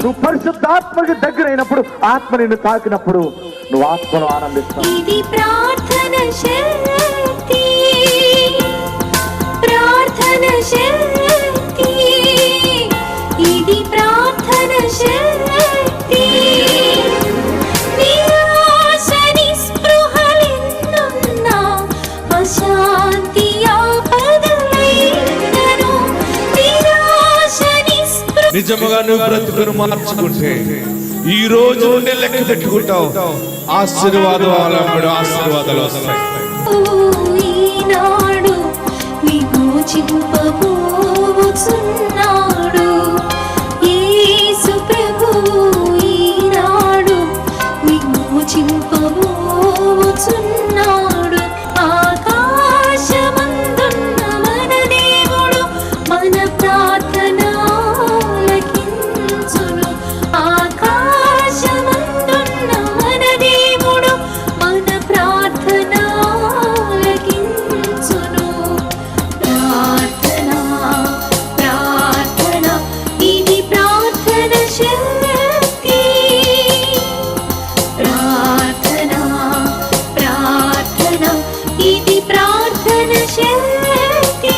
నువ్వు పరిశుద్ధాత్మకి దగ్గరైనప్పుడు, ఆత్మ నిన్ను తాకినప్పుడు నువ్వు ఆత్మను ఆనందిస్తావు. ఇది ప్రార్థన శక్తి, ప్రార్థన శక్తి, ఇది ప్రార్థన శక్తి. నిరాశ నిస్పృహలెన్నున్నా, అశాంతి ఆపదలైనను, నిరాశ నిస్పృహ. నిజముగా నువ్వు బ్రతుకును మార్చుకుంటే ఈ రోజు నుండి లెక్క పెట్టుకుంటావు. ఆశీర్వాదాలు వస్తాయి. ఈనాడు విమోచింపబోచున్నాడు యేసు ప్రభువు, ఈనాడు విమోచింపబోచున్నాడు. ఆకాశమందున్న మన దేవుడు మన ప్రార్థన ఆలకించును. ఆకాశమందున్న మన దేవుడు మన ప్రార్థన ఆలకించును. ప్రార్థన, ప్రార్థన, ఇది ప్రార్థన శక్తి. ప్రార్థన, ప్రార్థన, ఇది ప్రార్థన శక్తి.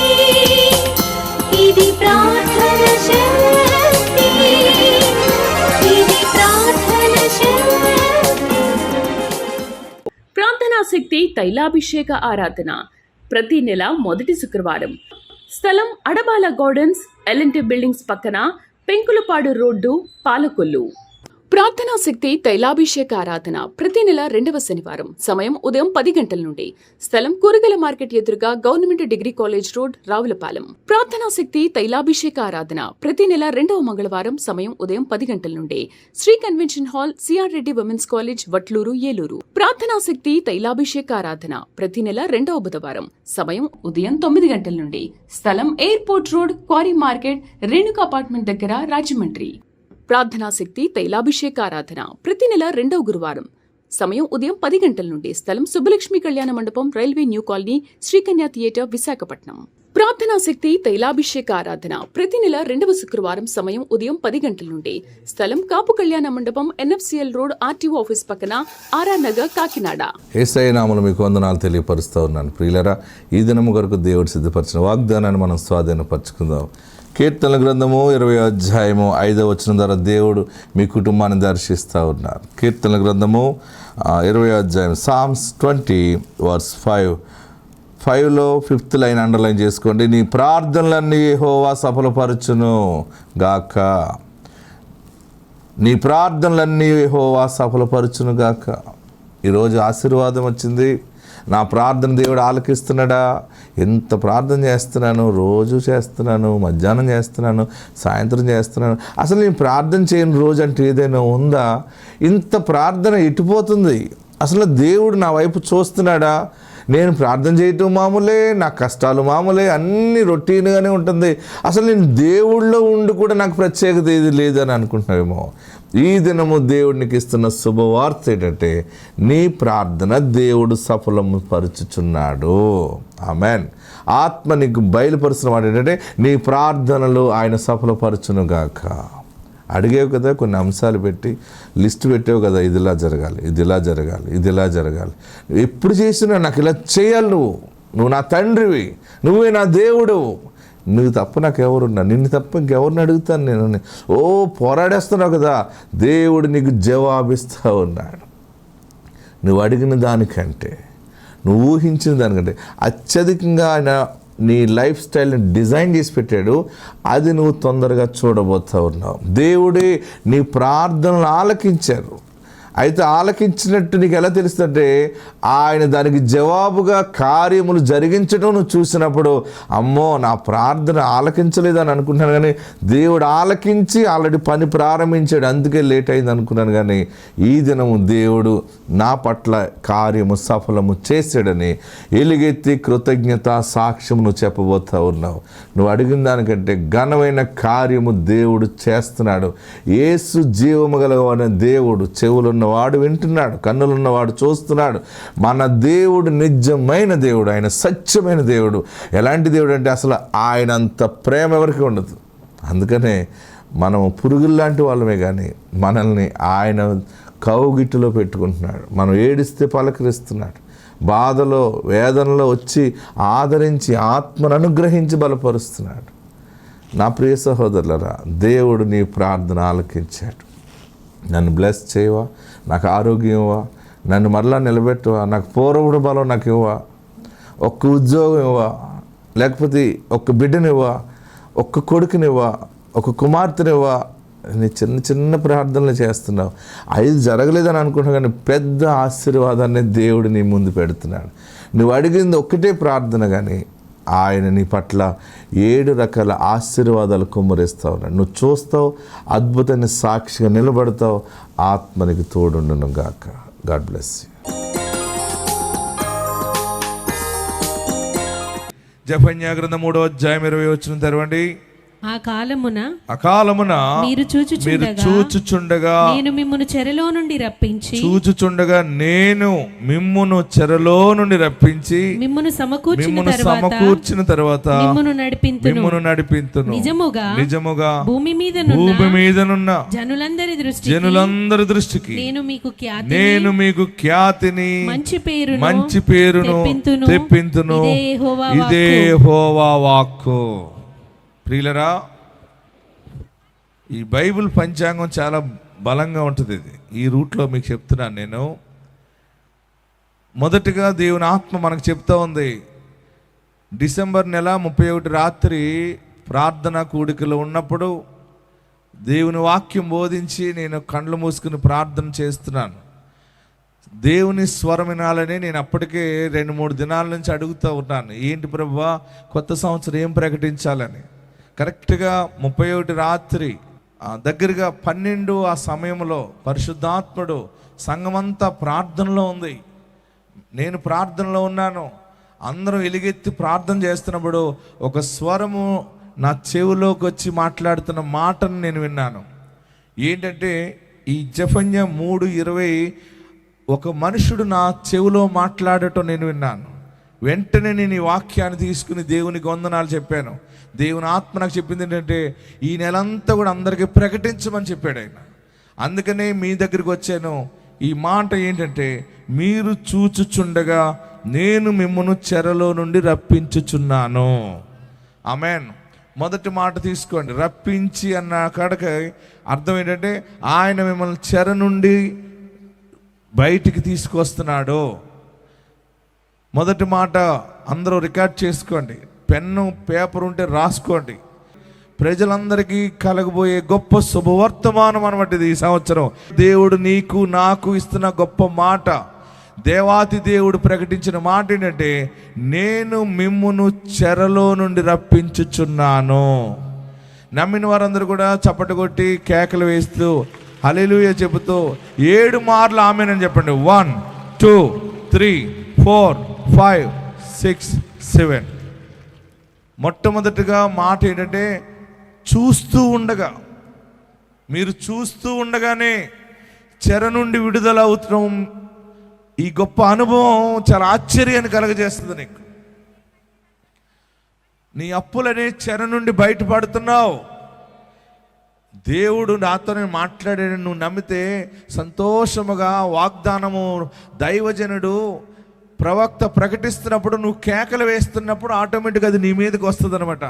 ఇది ప్రార్థన శక్తి, ఇది ప్రార్థన శక్తి. ప్రార్థనా శక్తి తైలాభిషేక ఆరాధన ప్రతి నెల మొదటి శుక్రవారం. స్థలం అడబాల గార్డెన్స్, ఎల్ఎన్టీ బిల్డింగ్స్ పక్కన, పెంకులపాడు రోడ్డు, పాలకొల్లు. ప్రార్థనా శక్తి తైలాభిషేక ఆరాధన ప్రతి నెల 2వ శనివారం. సమయం ఉదయం 10 గంటల నుండి. స్థలం కూరగాయల మార్కెట్ ఎదురుగా, government degree college road, Ravulapalem. ప్రార్థనా శక్తి తైలాభిషేక ఆరాధన ప్రతి నెల 2వ మంగళవారం. సమయం ఉదయం 10 గంటల నుండి. Sri convention hall, CR Reddy women's college, Vatluru, Eluru. ప్రార్థనా శక్తి తైలాభిషేక ఆరాధన ప్రతి నెల 2వ బుధవారం. సమయం ఉదయం 9 గంటల నుండి. స్థలం airport road, quarry market, Renuka apartment దగ్గర, రాజమండ్రి. ప్రార్థనా శక్తి తైలాభిషేక ఆరాధన ప్రతి నెల 2వ గురువారం. సమయం ఉదయం 10 గంటల నుండి. స్థలం సుబ్బలక్ష్మి కళ్యాణ మండపం, railway new colony, Sri Kanya theatre, Visakhapatnam. ప్రార్థనా శక్తి తైలాభిషేక ఆరాధన ప్రతి నెల 2వ శుక్రవారం. సమయం ఉదయం 10 గంటల నుండి. స్థలం కాపు కళ్యాణ మండపం, ఎన్ఎఫ్సిఎల్ రోడ్, ఆర్టీఓ ఆఫీస్ పక్కన, ఆర్ఆర్ నగర్, కాకినాడ. యేసయ్య నామములో మీకు వందనాలు తెలియపరుస్తూ ఉన్నాను. ప్రియులరా, ఈ దినము కొరకు దేవుడు సిద్ధపరిచిన వాగ్దానాన్ని మనం స్వాధీనపరచుకుందాం. కీర్తనల గ్రంథము 20వ అధ్యాయము 5వ వచనం ద్వారా దేవుడు మీ కుటుంబాన్ని దర్శిస్తూ ఉన్నారు. కీర్తనల గ్రంథము 20వ అధ్యాయం, సామ్స్ 20 verse 5లో 5th లైన్ అండర్లైన్ చేసుకోండి. నీ ప్రార్థనలన్నీ యెహోవా సఫలపరచును గాక. నీ ప్రార్థనలన్నీ యెహోవా సఫలపరచును గాక. ఈరోజు ఆశీర్వాదం వచ్చింది. నా ప్రార్థన దేవుడు ఆలకిస్తున్నాడా? ఎంత ప్రార్థన చేస్తున్నాను, రోజు చేస్తున్నాను, మధ్యాహ్నం చేస్తున్నాను, సాయంత్రం చేస్తున్నాను. అసలు నేను ప్రార్థన చేయని రోజు అంటే ఏదైనా ఉందా? ఇంత ప్రార్థన ఎట్టిపోతుంది? అసలు దేవుడు నా వైపు చూస్తున్నాడా? నేను ప్రార్థన చేయటం మామూలే, నా కష్టాలు మామూలే, అన్నీ రొటీన్గానే ఉంటుంది. అసలు నేను దేవుళ్ళో ఉండి కూడా నాకు ప్రత్యేకత ఏది లేదని అనుకుంటున్నావేమో. ఈ దినము దేవుడికి ఇస్తున్న శుభవార్త ఏంటంటే, నీ ప్రార్థన దేవుడు సఫలము పరుచుచున్నాడు. ఆమెన్. ఆత్మ నీకు బయలుపరుస్తున్న మాట ఏంటంటే, నీ ప్రార్థనలు ఆయన సఫలపరచునుగాక. అడిగేవు కదా, కొన్ని అంశాలు పెట్టి లిస్ట్ పెట్టావు కదా, ఇది ఇలా జరగాలి, ఇది ఇలా జరగాలి, ఇది ఇలా జరగాలి. ఎప్పుడు చేసినా నాకు ఇలా చేయాలి, నువ్వు నా తండ్రివి, నువ్వే నా దేవుడు, నువ్వు తప్ప నాకు ఎవరున్నా, నిన్ను తప్ప ఇంకెవరిని అడుగుతాను నేను. ఓ పోరాడేస్తున్నావు కదా, దేవుడు నీకు జవాబిస్తూ ఉన్నాడు. నువ్వు అడిగిన దానికంటే, నువ్వు ఊహించిన దానికంటే అత్యధికంగా ఆయన నీ లైఫ్ స్టైల్ని డిజైన్ చేసి పెట్టాడు. అది నువ్వు తొందరగా చూడబోతూ ఉన్నావు. దేవుడే నీ ప్రార్థనలు ఆలకించారు. అయితే ఆలకించినట్టు నీకు ఎలా తెలుస్తుందంటే, ఆయన దానికి జవాబుగా కార్యములు జరిగించడం నువ్వు చూసినప్పుడు, అమ్మో నా ప్రార్థన ఆలకించలేదని అనుకుంటున్నాను, కానీ దేవుడు ఆలకించి ఆల్రెడీ పని ప్రారంభించాడు, అందుకే లేట్ అయింది అనుకున్నాను. కానీ ఈ దినము దేవుడు నా పట్ల కార్యము సఫలము చేశాడని ఎలుగెత్తి కృతజ్ఞత సాక్ష్యం నువ్వు చెప్పబోతా ఉన్నావు. నువ్వు అడిగిన దానికంటే ఘనమైన కార్యము దేవుడు చేస్తున్నాడు. యేసు జీవము గలవాడైన దేవుడు, చెవులున్నవాడు వింటున్నాడు, కన్నులున్నవాడు చూస్తున్నాడు. మన దేవుడు నిజమైన దేవుడు, ఆయన సత్యమైన దేవుడు. ఎలాంటి దేవుడు అంటే అసలు ఆయన అంత ప్రేమ ఎవరికి ఉండదు. అందుకనే మనము పురుగుల్లాంటి వాళ్ళమే, కానీ మనల్ని ఆయన కౌగిటిలో పెట్టుకుంటున్నాడు. మనం ఏడిస్తే పలకరిస్తున్నాడు, బాధలో వేదనలో వచ్చి ఆదరించి ఆత్మను అనుగ్రహించి బలపరుస్తున్నాడు. నా ప్రియ సహోదరులరా, దేవుడు నీ ప్రార్థన ఆలకించాడు. నన్ను బ్లెస్ చేయవా, నాకు ఆరోగ్యం ఇవ్వా, నన్ను మరలా నిలబెట్టవా, నాకు పూర్వపుడు బలం నాకు ఇవ్వా, ఒక్క ఉద్యోగం ఇవ్వా, లేకపోతే ఒక్క బిడ్డనివ్వా, ఒక్క కొడుకునివ్వా, ఒక కుమార్తెనివ్వా. నీ చిన్న చిన్న ప్రార్థనలు చేస్తున్నావు. 5 జరగలేదని అనుకుంటున్నావు, కానీ పెద్ద ఆశీర్వాదాన్ని దేవుడు నీ ముందు పెడుతున్నాడు. నువ్వు అడిగింది ఒక్కటే ప్రార్థన, కానీ ఆయన నీ పట్ల 7 రకాల ఆశీర్వాదాలు కుమ్మరిస్తా ఉన్నాడు. నువ్వు చూస్తావు, అద్భుతమైన సాక్షిగా నిలబడతావు. ఆత్మనికి తోడుండును గాక. God bless you. జెఫన్యా గ్రంథం 3వ అధ్యాయం 20 వచనం తెరవండి. ఆ కాలమున మీరు చూచుచుండగా నేను మిమ్మును చెరలో నుండి రప్పించి మిమ్మును సమకూర్చిన తరువాత మిమ్మును నడిపింతును. నిజముగా భూమి మీదనున్న జనులందరి దృష్టికి నేను మీకు ఖ్యాతిని మంచి పేరును తెప్పింతును. ఇదే యెహోవా వాక్కు. ప్రియులరా, ఈ బైబిల్ పంచాంగం చాలా బలంగా ఉంటుంది. ఈ రూట్లో మీకు చెప్తున్నాను నేను. మొదటిగా దేవుని ఆత్మ మనకు చెప్తా ఉంది, డిసెంబర్ నెల 31 రాత్రి ప్రార్థన కూడికలో ఉన్నప్పుడు దేవుని వాక్యం బోధించి నేను కళ్ళు మూసుకుని ప్రార్థన చేస్తున్నాను. దేవుని స్వరం వినాలని నేను అప్పటికే 2-3 దినాల నుంచి అడుగుతూ ఉన్నాను. ఏంటి ప్రభువా, కొత్త సంవత్సరం ఏం ప్రకటించాలని. కరెక్ట్గా 31 రాత్రి దగ్గరగా 12 ఆ సమయంలో పరిశుద్ధాత్ముడు సంఘమంతా ప్రార్థనలో ఉంది, నేను ప్రార్థనలో ఉన్నాను. అందరం ఎలుగెత్తి ప్రార్థన చేస్తున్నప్పుడు ఒక స్వరము నా చెవిలోకి వచ్చి మాట్లాడుతున్న మాటను నేను విన్నాను. ఏంటంటే ఈ జెఫన్యా 3:20 ఒక మనుషుడు నా చెవిలో మాట్లాడటం నేను విన్నాను. వెంటనే నేను ఈ వాక్యాన్ని తీసుకుని దేవునికి వందనాలు చెప్పాను. దేవుని ఆత్మ నాకు చెప్పింది ఏంటంటే, ఈ నెలంతా కూడా అందరికీ ప్రకటించమని చెప్పాడు ఆయన. అందుకనే మీ దగ్గరికి వచ్చాను. ఈ మాట ఏంటంటే, మీరు చూచుచుండగా నేను మిమ్మును చెరలో నుండి రప్పించుచున్నాను. ఆమేన్. మొదటి మాట తీసుకోండి. రప్పించి అన్న కాడకి అర్థం ఏంటంటే, ఆయన మిమ్మల్ని చెర నుండి బయటికి తీసుకొస్తున్నాడు. మొదటి మాట అందరూ రికార్డ్ చేసుకోండి, పెన్ను పేపర్ ఉంటే రాసుకోండి. ప్రజలందరికీ కలగబోయే గొప్ప శుభవర్తమానం అన్నమాట ఇది. ఈ సంవత్సరం దేవుడు నీకు నాకు ఇస్తున్న గొప్ప మాట. దేవాతి దేవుడు ప్రకటించిన మాట ఏంటంటే, నేను మిమ్మును చెరలో నుండి రప్పించుచున్నాను. నమ్మిన వారందరూ కూడా చప్పటి కొట్టి కేకలు వేస్తూ హల్లెలూయా చెబుతూ 7 మార్లు ఆమేనని చెప్పండి. 1 2 3 4 5 6 7. మొట్టమొదటిగా మాట ఏంటంటే, చూస్తూ ఉండగా, మీరు చూస్తూ ఉండగానే చెర నుండి విడుదల అవుతాం. ఈ గొప్ప అనుభవం చాలా ఆశ్చర్యాన్ని కలగజేస్తుంది నీకు. నీ అప్పులనే చెర నుండి బయటపడుతున్నావు. దేవుడు నాతోనే మాట్లాడాడు. నువ్వు నమ్మితే సంతోషముగా వాగ్దానము దైవజనుడు ప్రవక్త ప్రకటిస్తున్నప్పుడు నువ్వు కేకలు వేస్తున్నప్పుడు ఆటోమేటిక్గా అది నీ మీదకి వస్తుంది అనమాట.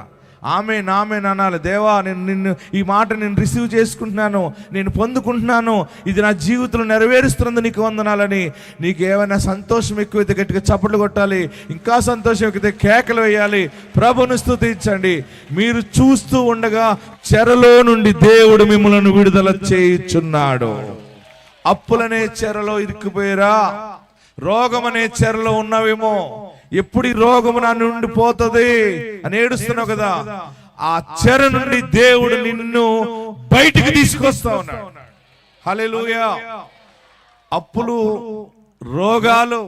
ఆమేన్ ఆమేన్ అనాలి. దేవా, నిన్ను ఈ మాట నేను రిసీవ్ చేసుకుంటున్నాను, నేను పొందుకుంటున్నాను, ఇది నా జీవితంలో నెరవేరుస్తున్నందు నీకు వందనాలని. నీకు ఏమైనా సంతోషం ఎక్కువైతే గట్టిగా చప్పట్లు కొట్టాలి, ఇంకా సంతోషం ఎక్కువైతే కేకలు వేయాలి, ప్రభుని స్తుతించండి. మీరు చూస్తూ ఉండగా చెరలో నుండి దేవుడు మిమ్మల్ని విడుదల చేయుచున్నాడు. అప్పులనే చెరలో ఇరుక్కుపోయారా? రోగం అనే చెరలో ఉన్నావేమో. ఎప్పుడు ఈ రోగము నా నుండి పోతుంది అని ఏడుస్తున్నావు కదా, ఆ చెర నుండి దేవుడు నిన్ను బయటికి తీసుకొస్తా ఉన్నాడు. హల్లెలూయా. అప్పులు, రోగాలు,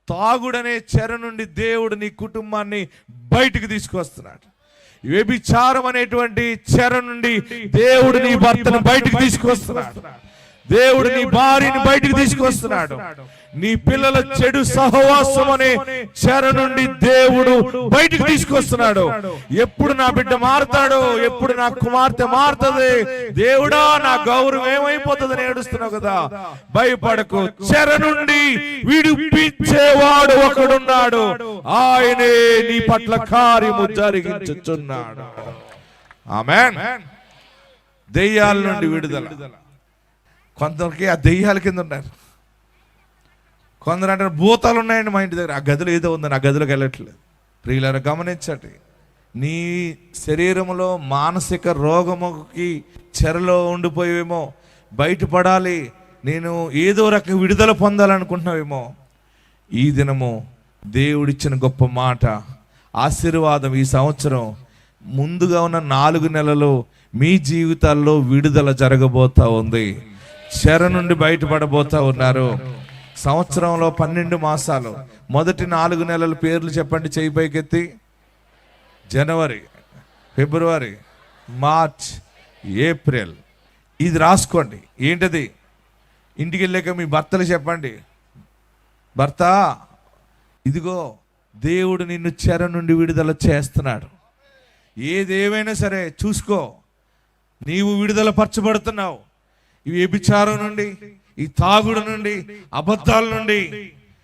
తాగుడనే చెర నుండి దేవుడు నీ కుటుంబాన్ని బయటికి తీసుకొస్తున్నాడు. వ్యభిచారం అనేటువంటి చెర నుండి దేవుడు నీ భర్తను బయటికి తీసుకొస్తున్నాడు. దేవుడు నీ భార్యని బయటికి తీసుకొస్తున్నాడు. నీ పిల్లల చెడు సహవాసం అనే చెర నుండి దేవుడు బయటికి తీసుకొస్తున్నాడు. ఎప్పుడు నా బిడ్డ మారుతాడు, ఎప్పుడు నా కుమార్తె మారుతుంది, దేవుడా నా గౌరవం ఏమైపోతుందని ఏడుస్తున్నావు కదా, భయపడకు. చెర నుండి విడిపించేవాడు ఒకడున్నాడు, ఆయనే నీ పట్ల కార్యము జరిగించుచున్నాడు. ఆమేన్. దెయ్యాల నుండి విడుదల. కొందరికి ఆ దెయ్యాల కింద ఉన్నారు. కొందరు అంటారు భూతాలు ఉన్నాయండి మా ఇంటి దగ్గర, ఆ గదిలో ఏదో ఉంది, నా గదిలోకి వెళ్ళట్లేదు. ప్రియులారా గమనించండి, నీ శరీరంలో మానసిక రోగముకి చెరలో ఉండిపోయేమో, బయటపడాలి, నేను ఏదో రకం విడుదల పొందాలనుకుంటున్నావేమో, ఈ దినము దేవుడిచ్చిన గొప్ప మాట, ఆశీర్వాదం. ఈ సంవత్సరం ముందుగా ఉన్న 4 నెలలు మీ జీవితాల్లో విడుదల జరగబోతా ఉంది. చెర నుండి బయటపడబోతా ఉన్నారు. సంవత్సరంలో 12 మాసాలు, మొదటి 4 నెలల పేర్లు చెప్పండి చేయి పైకెత్తి. జనవరి, ఫిబ్రవరి, మార్చ్, ఏప్రిల్. ఇది రాసుకోండి. ఏంటది? ఇంటికి వెళ్ళాక మీ భర్తలు చెప్పండి, భర్త ఇదిగో దేవుడు నిన్ను చెర నుండి విడుదల చేస్తున్నాడు. ఏదేమైనా సరే చూసుకో, నీవు విడుదల పరచబడుతున్నావు. ఈ వ్యభిచారం నుండి, ఈ తాగుడు నుండి, అబద్ధాల నుండి,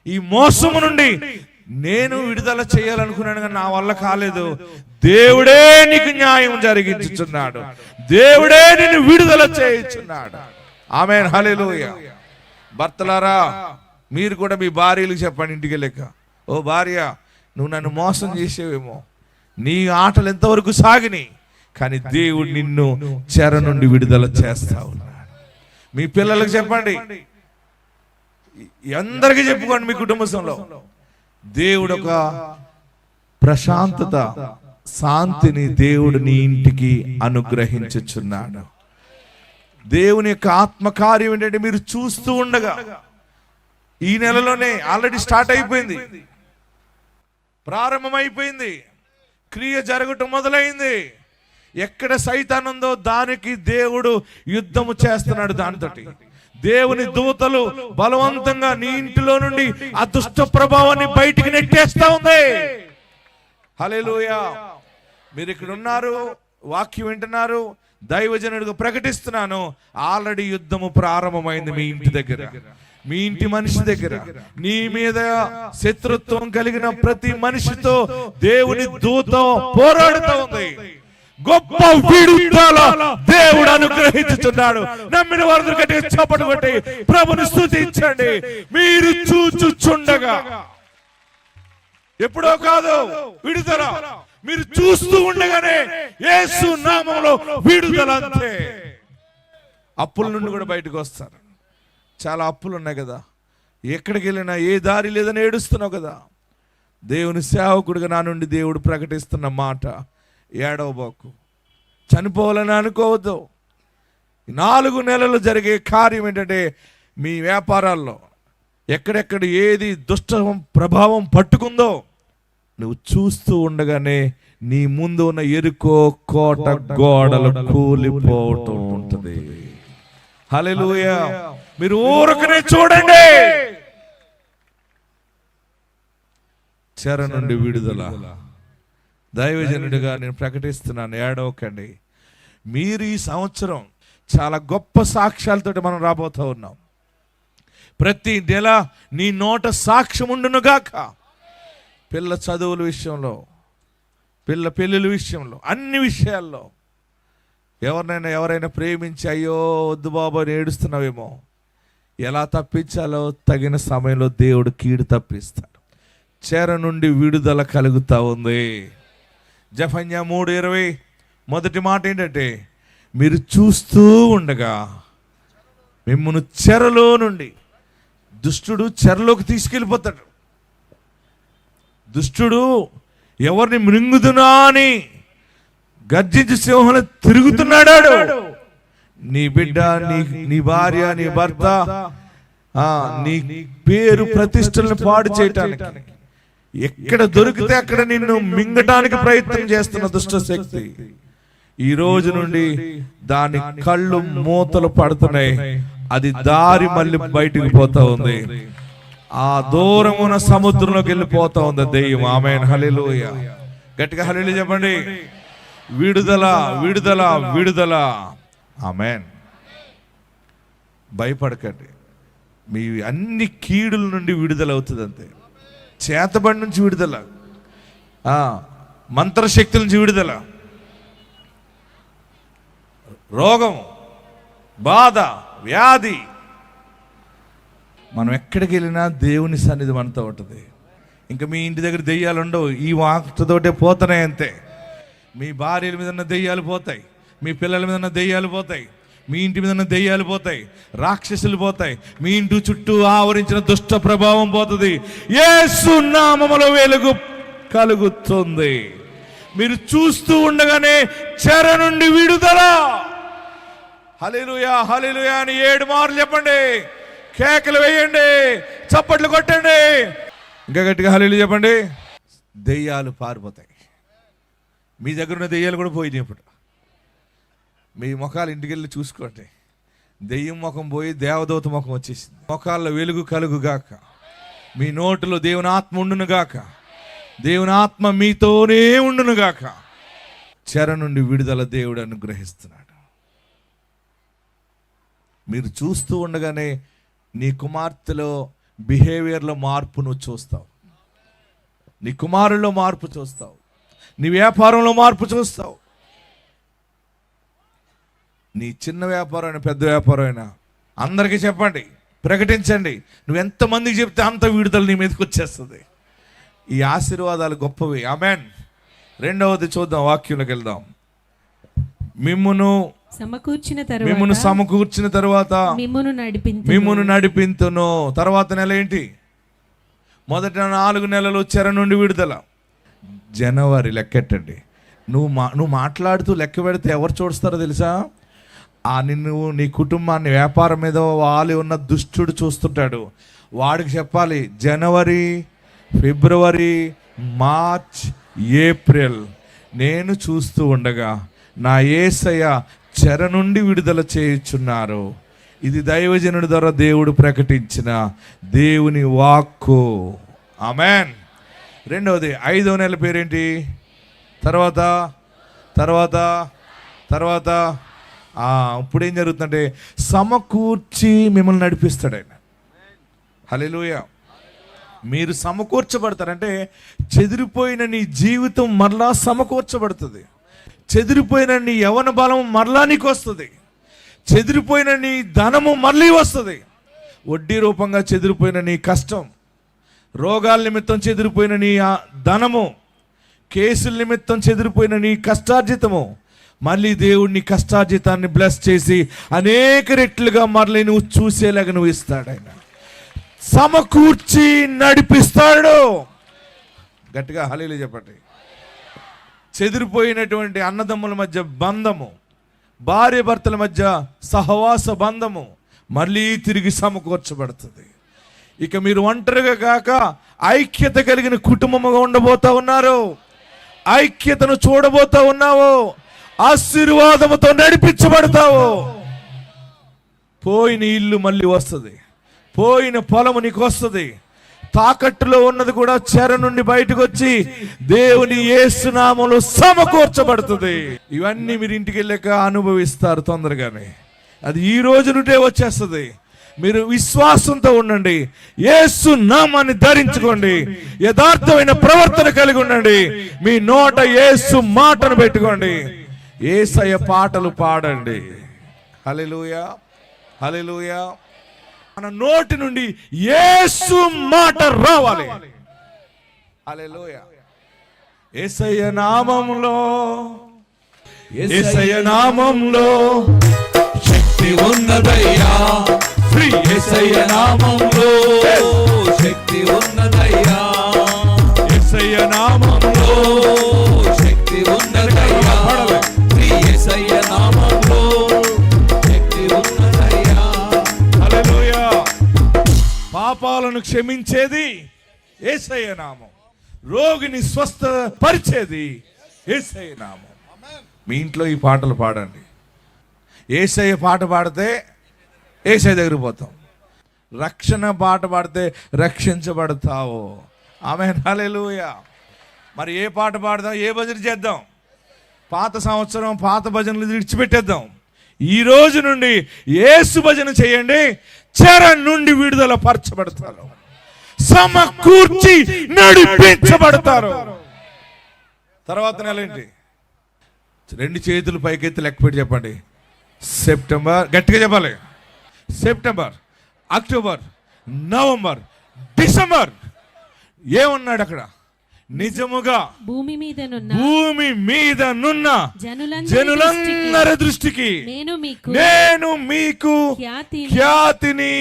ఈ మోసము నుండి నేను విడుదల చేయాలనుకున్నాను కానీ నా వల్ల కాలేదు. దేవుడే నీకు న్యాయం జరిగించుచున్నాడు, దేవుడే నిన్ను విడుదల చేయుచున్నాడు. ఆమేన్, హల్లెలూయా. భర్తలారా మీరు కూడా మీ భార్యలకు చెప్పండి ఇంటికి వెళ్ళాక, ఓ భార్య నువ్వు నన్ను మోసం చేసేవేమో, నీ ఆటలు ఎంతవరకు సాగిని, కానీ దేవుడు నిన్ను చెర నుండి విడుదల చేస్తా ఉన్నాడు. మీ పిల్లలకు చెప్పండి, అందరికీ చెప్పుకోండి, మీ కుటుంబంలో దేవుడు ఒక ప్రశాంతత, శాంతిని దేవుడు నీ ఇంటికి అనుగ్రహించుచున్నాడు. దేవుని యొక్క ఆత్మకార్యం ఏంటంటే మీరు చూస్తూ ఉండగా, ఈ నెలలోనే ఆల్రెడీ స్టార్ట్ అయిపోయింది, ప్రారంభమైపోయింది, క్రియ జరగటం మొదలైంది. ఎక్కడ సైతాన్ ఉందో దానికి దేవుడు యుద్ధము చేస్తున్నాడు. దానితోటి దేవుని దూతలు బలవంతంగా నీ ఇంటిలో నుండి ఆ దుష్ట ప్రభావాన్ని బయటికి నెట్టేస్తా ఉంది. హల్లెలూయా. మీరు ఇక్కడ ఉన్నారు, వాక్యం వింటున్నారు, దైవజనుడిగా ప్రకటిస్తున్నాను, ఆల్రెడీ యుద్ధము ప్రారంభమైంది మీ ఇంటి దగ్గర, మీ ఇంటి మనిషి దగ్గర. నీ మీద శత్రుత్వం కలిగిన ప్రతి మనిషితో దేవుని దూత పోరాడుతూ ఉంది. గొప్ప విడుదల దేవుడు అనుగ్రహించుచున్నాడు. నమ్మిన వారు గట్టిగా చప్పట్లు కొట్టి ప్రభుని స్తుతించండి. మీరు చూచుచుండగా, ఎప్పుడో కాదు విడుదల, మీరు చూస్తూ ఉండగానే యేసు నామములో విడుదల. అంతే. అప్పుల నుండి కూడా బయటకు వస్తారు. చాలా అప్పులు ఉన్నాయి కదా, ఎక్కడికి వెళ్ళినా ఏ దారి లేదని ఏడుస్తున్నావు కదా. దేవుని సేవకుడిగా నా నుండి దేవుడు ప్రకటిస్తున్న మాట, ఏడవబాకు, చనిపోవాలని అనుకోవద్దు. 4 నెలలు జరిగే కార్యం ఏంటంటే మీ వ్యాపారాల్లో ఎక్కడెక్కడ ఏది దుష్ట ప్రభావం పట్టుకుందో నువ్వు చూస్తూ ఉండగానే నీ ముందు ఉన్న ఎరుకో కోట గోడలు కూలిపోవటం ఉంటుంది. హల్లెలూయా. మీరు ఊరకనే చూడండి. చెర నుండి విడుదల దైవజనుడిగా నేను ప్రకటిస్తున్నాను. ఏడవకండి. మీరు ఈ సంవత్సరం చాలా గొప్ప సాక్ష్యాలతో మనం రాబోతూ ఉన్నాం. ప్రతి నెల నీ నోట సాక్ష్యం ఉండునుగాక. పిల్ల చదువుల విషయంలో, పిల్ల పెళ్ళిళ్ళ విషయంలో, అన్ని విషయాల్లో ఎవరైనా ప్రేమించి అయ్యో వద్దు బాబు అని ఏడుస్తున్నావేమో, ఎలా తప్పించాలో తగిన సమయంలో దేవుడు కీడు తప్పిస్తాడు. చెర నుండి విడుదల కలుగుతా ఉంది. జెఫన్యా 3:20 మొదటి మాట ఏంటంటే, మీరు చూస్తూ ఉండగా మిమ్మల్ని చెరలో నుండి, దుష్టుడు చెరలోకి తీసుకెళ్ళిపోతాడు. దుష్టుడు ఎవరిని మృంగుదునా అని గర్జించి సింహంలో తిరుగుతున్నాడు. నీ బిడ్డ, నీ భార్య, నీ భర్త, నీ పేరు ప్రతిష్టలను పాడు చేయటానికి, ఎక్కడ దొరికితే అక్కడ నిన్ను మింగటానికి ప్రయత్నం చేస్తున్న దుష్ట శక్తి ఈ రోజు నుండి దాని కళ్ళు మూతలు పడుతున్నాయి. అది దారి మళ్ళీ బయటికి పోతా ఉంది. ఆ దూరమున సముద్రంలోకి వెళ్ళిపోతా ఉంది దెయ్యం. ఆమేన్, హల్లెలూయా. గట్టిగా హల్లెలూయా చెప్పండి. విడుదల, విడుదల, విడుదల. ఆమేన్. భయపడకండి, మీ అన్ని కీడుల నుండి విడుదల అవుతుంది. అంతే. చేతబడి నుంచి విడుదల, మంత్రశక్తుల నుంచి విడుదల, రోగం, బాధ, వ్యాధి. మనం ఎక్కడికి వెళ్ళినా దేవుని సన్నిధి మనతో ఉంటుంది. ఇంకా మీ ఇంటి దగ్గర దెయ్యాలు ఉండవు, ఈ వాక్తతోటే పోతున్నాయి అంతే. మీ భార్యల మీద ఉన్న దెయ్యాలు పోతాయి, మీ పిల్లల మీద ఉన్న దెయ్యాలు పోతాయి, మీ ఇంటి మీద ఉన్న దెయ్యాలు పోతాయి, రాక్షసులు పోతాయి, మీ ఇంటి చుట్టూ ఆవరించిన దుష్ట ప్రభావం పోతుంది. యేసు నామములో వెలుగు కలుగుతుంది. మీరు చూస్తూ ఉండగానే చెర నుండి విడుదల. హల్లెలూయా, హల్లెలూయా అని 7 మార్లు చెప్పండి. కేకలు వేయండి, చప్పట్లు కొట్టండి, ఇంకా గట్టిగా హల్లెలూయా చెప్పండి. దెయ్యాలు పారిపోతాయి. మీ దగ్గర ఉన్న దెయ్యాలు కూడా పోయినాయి. ఇప్పుడు మీ ముఖాలు ఇంటికి వెళ్ళి చూసుకోండి. దెయ్యం ముఖం పోయి దేవదూత ముఖం వచ్చేసింది. ముఖాల్లో వెలుగు కలుగుగాక. మీ నోటిలో దేవుని ఆత్మ ఉండునుగాక. దేవుని ఆత్మ మీతోనే ఉండునుగాక. చెర నుండి విడుదల దేవుడు అనుగ్రహిస్తున్నాడు. మీరు చూస్తూ ఉండగానే నీ కుమార్తెలో బిహేవియర్లో మార్పు నువ్వు చూస్తావు, నీ కుమారుల్లో మార్పు చూస్తావు, నీ వ్యాపారంలో మార్పు చూస్తావు. నీ చిన్న వ్యాపారం అయినా పెద్ద వ్యాపారం అయినా అందరికీ చెప్పండి, ప్రకటించండి. నువ్వు ఎంతమందికి చెప్తే అంత విడుదల నీ మీదకి వచ్చేస్తుంది. ఈ ఆశీర్వాదాలు గొప్పవి. ఆమేన్. రెండవది చూద్దాం, వాక్యంలోకి వెళ్దాం. మిమ్మును సమకూర్చిన తర్వాత మిమ్మును నడిపింతును. తర్వాత నెల ఏంటి? మొదటి 4 నెలలు చెర నుండి విడుదల. జనవరి లెక్కెట్టండి. నువ్వు మాట్లాడుతూ లెక్క పెడితే ఎవరు చూస్తారో తెలుసా? నిన్ను, నీ కుటుంబాన్ని, వ్యాపారం మీద వాలి ఉన్న దుష్టుడు చూస్తుంటాడు. వాడికి చెప్పాలి, జనవరి, ఫిబ్రవరి, మార్చ్, ఏప్రిల్ నేను చూస్తూ ఉండగా నా యేసయ్య చెర నుండి విడుదల చేయుచున్నారు. ఇది దైవజనుడి ద్వారా దేవుడు ప్రకటించిన దేవుని వాక్కు. ఆమేన్. రెండవది 5వ నెల పేరేంటి? తర్వాత తర్వాత తర్వాత ఇప్పుడు ఏం జరుగుతుందంటే సమకూర్చి మిమ్మల్ని నడిపిస్తాడు ఆయన. హల్లెలూయా. మీరు సమకూర్చబడతారంటే చెదిరిపోయిన నీ జీవితం మరలా సమకూర్చబడుతుంది. చెదిరిపోయిన నీ యవ్వన బలం మరలా నీకు వస్తుంది. చెదిరిపోయిన నీ ధనము మళ్ళీ వస్తుంది. వడ్డీ రూపంగా చెదిరిపోయిన నీ కష్టం, రోగాల నిమిత్తం చెదిరిపోయిన నీ ధనము, కేసుల నిమిత్తం చెదిరిపోయిన నీ కష్టార్జితము, మళ్ళీ దేవుడిని కష్టార్జితాన్ని బ్లెస్ చేసి అనేక రెట్లుగా మరలి నువ్వు చూసేలాగా నువ్వు ఇస్తాడు. ఆయన సమకూర్చి నడిపిస్తాడు. గట్టిగా హల్లెలూయా చెప్పండి. చెదిరిపోయినటువంటి అన్నదమ్ముల మధ్య బంధము, భార్య భర్తల మధ్య సహవాస బంధము మళ్ళీ తిరిగి సమకూర్చబడుతుంది. ఇక మీరు ఒంటరిగా కాక ఐక్యత కలిగిన కుటుంబముగా ఉండబోతా ఉన్నారు. ఐక్యతను చూడబోతా ఉన్నావు. ఆశీర్వాదముతో నడిపించబడతావు. పోయిన ఇల్లు మళ్ళీ వస్తుంది, పోయిన పొలము నీకు వస్తుంది. తాకట్టులో ఉన్నది కూడా చెర నుండి బయటకు వచ్చి దేవుని యేసు నామములో సమకూర్చబడుతుంది. ఇవన్నీ మీరు ఇంటికి వెళ్ళాక అనుభవిస్తారు తొందరగానే. అది ఈ రోజు నుండే వచ్చేస్తుంది. మీరు విశ్వాసంతో ఉండండి. యేసు నామాన్ని ధరించుకోండి. యథార్థమైన ప్రవర్తన కలిగి ఉండండి. మీ నోట యేసు మాటను పెట్టుకోండి. యేసయ్య పాటలు పాడండి. హల్లెలూయా, హల్లెలూయా. మన నోటి నుండి యేసు మాట రావాలి. హల్లెలూయా. యేసయ్య నామములో, యేసయ్య నామములో శక్తి ఉన్నదయ్యా. ఫ్రీ యేసయ్య నామములో శక్తి ఉన్నదయ్యా. యేసయ్య నామములో శక్తి ఉన్నదయ్యా. ఫ్రీ యేసయ్య నామములో శక్తి ఉన్నదయ్యా. హల్లెలూయా. పాపాలను క్షమించేది యేసయ్య నామం. రోగిని స్వస్థపరిచేది యేసయ్య నామం. మీ ఇంట్లో ఈ పాటలు పాడండి. యేసయ్య పాట పాడితే ఏసై దగ్గరికి పోతాం. రక్షణ పాట పాడితే రక్షించబడతావు. ఆమేన్, హల్లెలూయా. మరి ఏ పాట పాడదాం, ఏ భజన చేద్దాం? పాత సంవత్సరం పాత భజనలు విడిచిపెట్టేద్దాం. ఈ రోజు నుండి యేసు భజన చేయండి. చెర నుండి విడుదల పరచబడతారు, సమకూర్చి నడిపించబడతారు. తర్వాత నెల ఏంటి? 2 చేతులు పైకెత్తి లెక్క పెట్టి చెప్పండి. సెప్టెంబర్, గట్టిగా చెప్పాలి. September, October, November, December. ఏమన్నాడు అక్కడ? నిజముగా భూమి మీదనున్న జనులందరి దృష్టికి నేను మీకు ఖ్యాతిని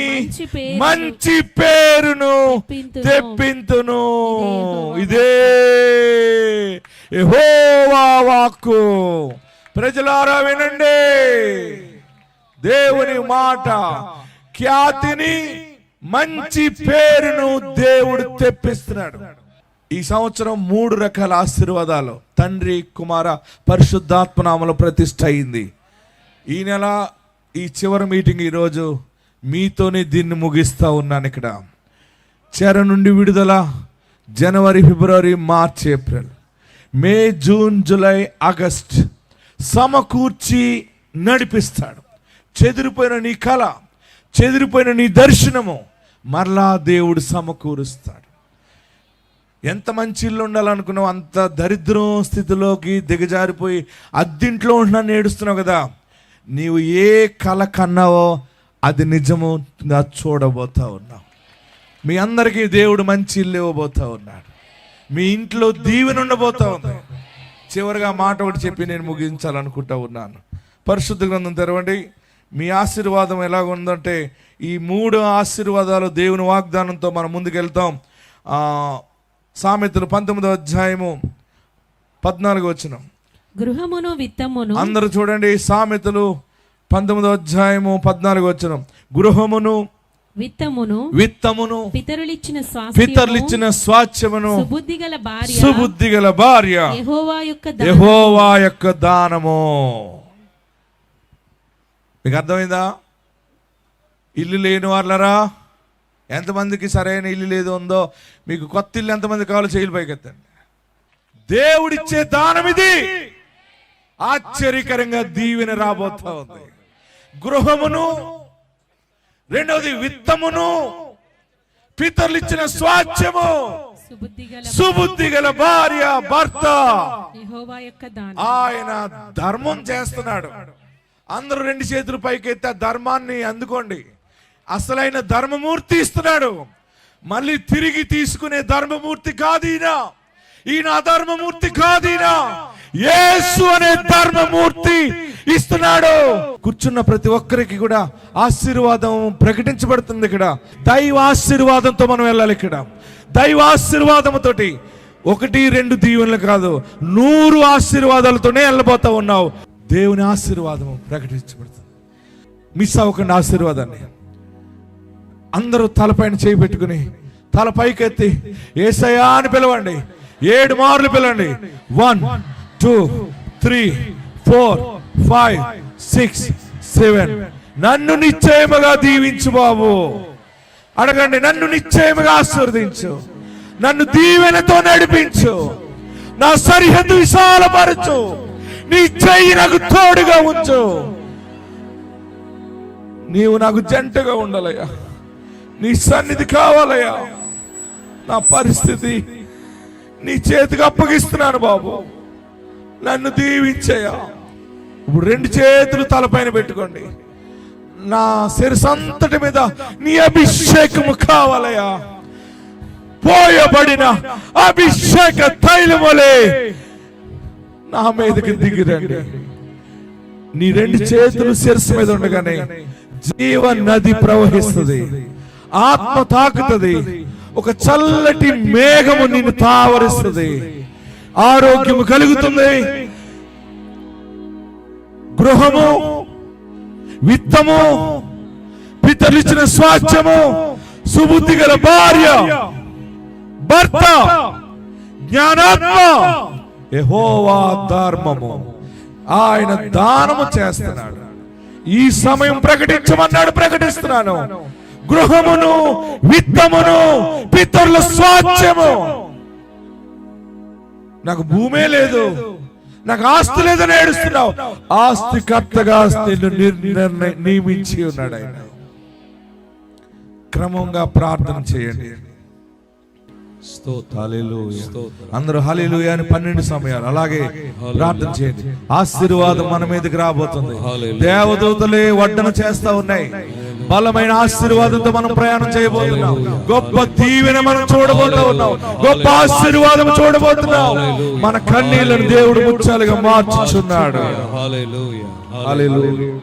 మంచి పేరును తెప్పింతును. ఇదే యెహోవా వాక్కు. ప్రజలారా వినండి, దేవుని మాట. ఖ్యాతిని మంచి పేరును దేవుడు తెప్పిస్తున్నాడు. ఈ సంవత్సరం 3 రకాల ఆశీర్వాదాలు తండ్రి, కుమార, పరిశుద్ధాత్మ నామములో ప్రతిష్ఠ అయింది. ఈ నెల ఈ చివరి మీటింగ్ ఈరోజు మీతోనే దీన్ని ముగిస్తా ఉన్నాను. ఇక్కడ చెర నుండి విడుదల జనవరి, ఫిబ్రవరి, మార్చ్, ఏప్రిల్, మే, జూన్, జూలై, ఆగస్ట్ సమకూర్చి నడిపిస్తాడు. చెదిరిపోయిన నీ కళ, చెదిరిపోయిన నీ దర్శనము మరలా దేవుడు సమకూరుస్తాడు. ఎంత మంచి ఇల్లు ఉండాలనుకున్నావు, అంత దరిద్రం స్థితిలోకి దిగజారిపోయి అద్దింట్లో ఉంటున్నాను ఏడుస్తున్నావు కదా. నీవు ఏ కళ కన్నావో అది నిజముగా చూడబోతా ఉన్నావు. మీ అందరికీ దేవుడు మంచి ఇల్లు ఇవ్వబోతా ఉన్నాడు. మీ ఇంట్లో దీవెన ఉండబోతా ఉంది. చివరిగా మాట ఒకటి చెప్పి నేను ముగించాలనుకుంటా ఉన్నాను. పరిశుద్ధ గ్రంథం తెరవండి. మీ ఆశీర్వాదం ఎలాగ ఉందంటే, ఈ 3 ఆశీర్వాదాలు దేవుని వాగ్దానంతో మనం ముందుకెళ్తాం. సామెతలు 19వ అధ్యాయము 14వ వచనం. గృహమును విత్తమును. అందరూ చూడండి, సామెతలు 19వ అధ్యాయము 14వ వచనం. గృహమును విత్తమును పితరులిచ్చిన స్వాస్థ్యమును సుబుద్ధిగల భార్య యెహోవా యొక్క దానము. మీకు అర్థమైందా? ఇల్లు లేని వాళ్ళరా, ఎంతమందికి సరైన ఇల్లు లేదో ఉందో, మీకు కొత్త ఇల్లు ఎంతమంది కావాలో చేతులు పైకెత్తండి. దేవుడిచ్చే దానం ఇది. ఆశ్చర్యకరంగా దీవెన రాబోతా ఉంది. గృహమును, రెండవది విత్తమును, పితరులిచ్చిన స్వాస్థ్యము, సుబుద్ధి గల భార్య, భర్త. ఆయన ధర్మం చేస్తున్నాడు. అందరూ 2 చేతులు పైకెత్తి ఆ ధర్మాన్ని అందుకోండి. అసలైన ధర్మమూర్తి ఇస్తున్నాడు. మళ్ళీ తిరిగి తీసుకునే ధర్మమూర్తి కాదు ఈయన అధర్మమూర్తి కాదు. యేసు అనే ధర్మమూర్తి ఇస్తున్నాడు. కూర్చున్న ప్రతి ఒక్కరికి కూడా ఆశీర్వాదం ప్రకటించబడుతుంది. ఇక్కడ దైవ ఆశీర్వాదంతో మనం వెళ్ళాలి. ఇక్కడ దైవ ఆశీర్వాదంతోటి 1-2 దీవెనలు కాదు, 100 ఆశీర్వాదాలతోనే వెళ్ళబోతా ఉన్నావు. దేవుని ఆశీర్వాదం ప్రకటించబడుతుంది. మిస్ అవ్వకుండా ఆశీర్వాదాన్ని. అందరూ తలపైన చేయి పెట్టుకుని తల పైకెత్తి యేసయ్యా అని పిలవండి. 7 మార్లు పిలవండి. 1 2 3 4 5 6 7. నన్ను నిశ్చయముగా దీవించు బాబు. అడగండి, నన్ను నిశ్చయముగా ఆశీర్వదించు, నన్ను దీవెనతో నడిపించు, నా సరిహద్దు విశాలపరచు, నీ చెయ్యి నాకు తోడుగా ఉంచు. నీవు నాకు జంటగా ఉండాలయ్యా. నీ సన్నిధి కావాలయ్యా. నా పరిస్థితి నీ చేతికి అప్పగిస్తున్నాను బాబు, నన్ను దీవించయ్యా. ఇప్పుడు 2 చేతులు తలపైన పెట్టుకోండి. నా శిరసంతటి మీద నీ అభిషేకము కావాలయ్యా. పోయబడిన అభిషేక తైలములే నా మీదకి దిగిరండి. నీ 2 చేతులు శిరస్సు మీద ఉండగానే జీవ నది ప్రవహిస్తుంది, ఆత్మ తాకుతుంది, ఒక చల్లటి మేఘము నిన్ను తావరిస్తుంది, ఆరోగ్యము కలుగుతుంది. గృహము, విత్తము, పితరులిచ్చిన స్వాస్థ్యము, సుబుద్ధి గల భార్య, భర్త, జ్ఞానాత్మ, యెహోవా ధర్మము. ఆయన దానము చేస్తున్నాడు. ఈ సమయం ప్రకటించమన్నాడు, ప్రకటిస్తున్నాను. గృహమును, విత్తమును, పితరుల స్వాస్థ్యము. నాకు భూమే లేదు, నాకు ఆస్తి లేదని ఏడుస్తున్నావు. ఆస్తికర్తగా నియమించి ఉన్నాడు ఆయన. క్రమంగా ప్రార్థన చేయండి. హల్లెలూయా. అందరూ హల్లెలూయా అని 12 సమయాలు అలాగే ప్రార్థన చేయండి. ఆశీర్వాదం మన మీదకి రాబోతుంది. దేవదూతలే వడ్డన చేస్తా ఉన్నాయి. బలమైన ఆశీర్వాదంతో మనం ప్రయాణం చేయబోతున్నాం. గొప్ప దీవెన మనం చూడబోతా ఉన్నాం. గొప్ప ఆశీర్వాదం చూడబోతున్నాం. మన కన్నీళ్లను దేవుడు ముత్యాలుగా మార్చుచున్నాడు. హల్లెలూయా.